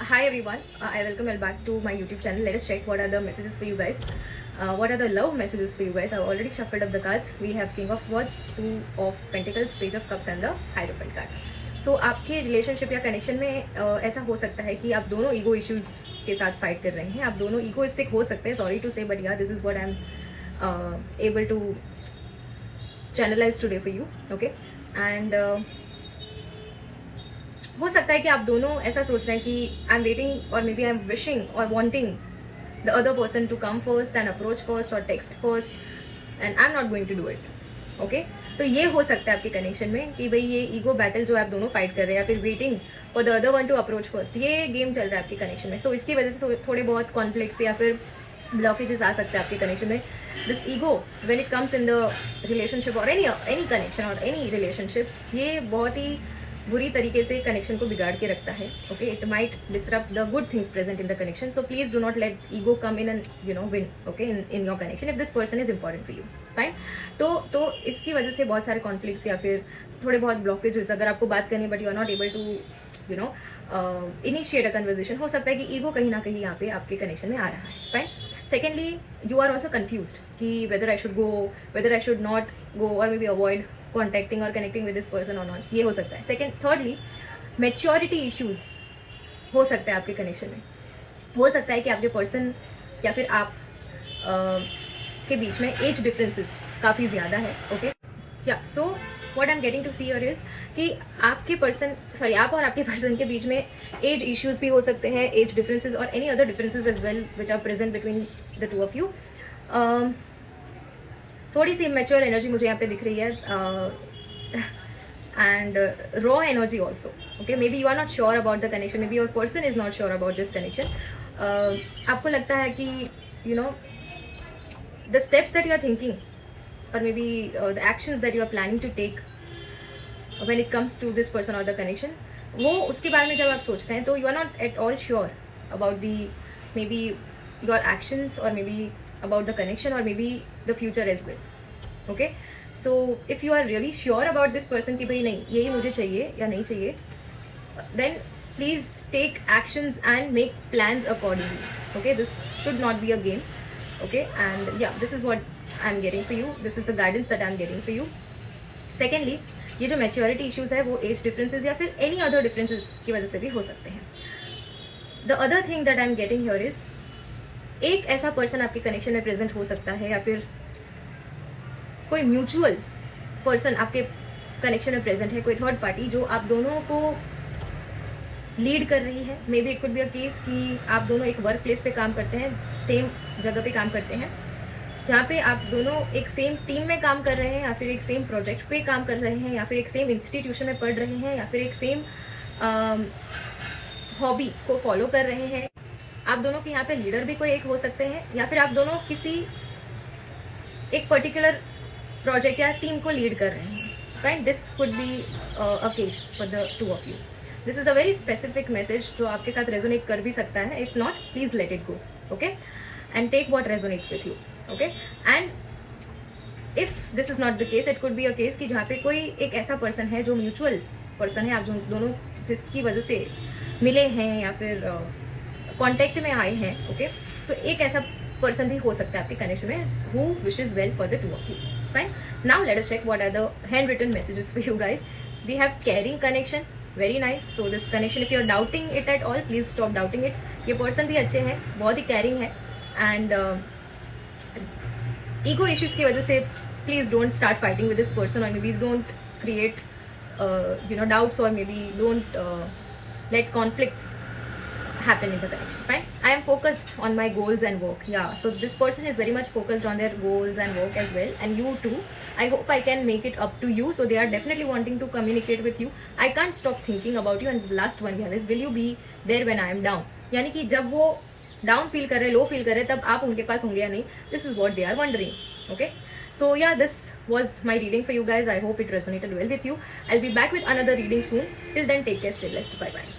Hi everyone, I welcome you back to my YouTube channel. Let us check what are the messages for you guys. What are the love messages for you guys? I've already shuffled up the cards. We have King of Swords, Two of Pentacles, Page of Cups and the Hierophant card. So आपके relationship या connection में ऐसा हो सकता है कि आप दोनों ईगो इश्यूज के साथ फाइट कर रहे हैं. आप दोनों ईगोइस्टिक हो सकते हैं. Sorry to say, but yeah this is what I am able to channelise today for you. Okay, and हो सकता है कि आप दोनों ऐसा सोच रहे हैं कि आई एम वेटिंग और maybe I am wishing और wanting the other person to come first and approach first और text first and I am not going to do it. Okay, तो ये हो सकता है आपके कनेक्शन में कि भाई ये ईगो बैटल जो आप दोनों फाइट कर रहे हैं या फिर waiting for the other one two approach first, ये गेम चल रहा है आपके कनेक्शन में. सो इसकी वजह से थोड़े बहुत कॉन्फ्लिक्ट्स या फिर ब्लॉकेजेस आ सकते हैं आपके कनेक्शन में. This ego when it comes in the relationship और एनी कनेक्शन और एनी रिलेशनशिप, ये बहुत ही बुरी तरीके से कनेक्शन को बिगाड़ के रखता है. Okay, it might disrupt the good things present in the connection. So please do not let ego come in and win. Okay, in your connection if this person is important for you. Fine. तो इसकी वजह से बहुत सारे conflicts या फिर थोड़े बहुत ब्लॉकेजेस, अगर आपको बात करनी but you are not able to initiate a conversation, हो सकता है कि ईगो कहीं ना कहीं यहाँ पे आपके कनेक्शन में आ रहा है. Fine. Secondly, you are also confused कि whether I should go, whether I should not go और मे बी अवॉइड कॉन्टेक्टिंग और कनेक्टिंग विद दिस पर्सन और नॉट. ये हो सकता है. थर्डली, मैच्योरिटी इश्यूज हो सकता है आपके कनेक्शन में. हो सकता है कि आपके पर्सन या फिर आप के बीच में एज डिफरेंसेस काफ़ी ज़्यादा है. Okay, yeah so what I am getting to see your is कि आप और आपके पर्सन के बीच में एज इश्यूज भी हो सकते हैं, एज डिफरेंसेस और any other differences as well which are present between the two of you. थोड़ी सी मैच्योर एनर्जी मुझे यहाँ पे दिख रही है and raw energy also. Okay, maybe you are not sure about the connection, maybe your person is not sure about this connection. आपको लगता है कि the steps that you are thinking और maybe the actions that you are planning to take when it comes to this person और the connection, वो उसके बारे में जब आप सोचते हैं तो you are not at all sure about the maybe your actions और maybe about the connection or maybe the future as well. Okay, so if you are really sure about this person कि भाई नहीं यही मुझे चाहिए या नहीं चाहिए, then please take actions and make plans accordingly. Okay, this should not be a game. Okay, and yeah, this is what I'm getting for you. This is the guidance that I'm getting for you. Secondly, ये जो maturity issues है वो age differences या फिर any other differences की वजह से भी हो सकते हैं. The other thing that I'm getting here is एक ऐसा पर्सन आपके कनेक्शन में प्रेजेंट हो सकता है या फिर कोई म्यूचुअल पर्सन आपके कनेक्शन में प्रेजेंट है, कोई थर्ड पार्टी जो आप दोनों को लीड कर रही है. May be it could be a case कि आप दोनों एक वर्क प्लेस पे काम करते हैं, सेम जगह पे काम करते हैं, जहाँ पे आप दोनों एक सेम टीम में काम कर रहे हैं या फिर एक सेम प्रोजेक्ट पे काम कर रहे हैं या फिर एक सेम इंस्टीट्यूशन में पढ़ रहे हैं या फिर एक सेम हॉबी को फॉलो कर रहे हैं. आप दोनों के यहाँ पे लीडर भी कोई एक हो सकते हैं या फिर आप दोनों किसी एक पर्टिकुलर प्रोजेक्ट या टीम को लीड कर रहे हैं. Right, this could be a case for the two of you. This is a very specific message जो आपके साथ रेजोनेट कर भी सकता है. If not, please let it go. Okay, and take what resonates with you. Okay, and if this is not the case, it could be a case कि जहाँ पे कोई एक ऐसा पर्सन है जो म्यूचुअल पर्सन है, आप जो दोनों जिसकी वजह से मिले हैं या फिर कॉन्टेक्ट में आए हैं. ओके, सो एक ऐसा पर्सन भी हो सकता है आपके कनेक्शन में who wishes well for the two of you. Fine. Now let us check what are the hand written messages for you guys. We have caring connection, very nice. So this connection, if you are doubting it at all, please stop doubting it. ये person भी अच्छे हैं, बहुत ही caring है. And ego issues की वजह से please don't start fighting with this person और may be don't create doubts or maybe don't let conflicts happen in the connection. Fine. I am focused on my goals and work. Yeah, so this person is very much focused on their goals and work as well, and you too. I hope I can make it up to you. So they are definitely wanting to communicate with you. I can't stop thinking about you. And the last one we have is, will you be there when I am down? यानी कि जब वो down feel कर रहे, low feel कर रहे, तब आप उनके पास होंगे या नहीं. This is what they are wondering. Okay, so yeah, this was my reading for you guys. I hope it resonated well with you. I'll be back with another reading soon. Till then, take care, stay blessed. Bye bye.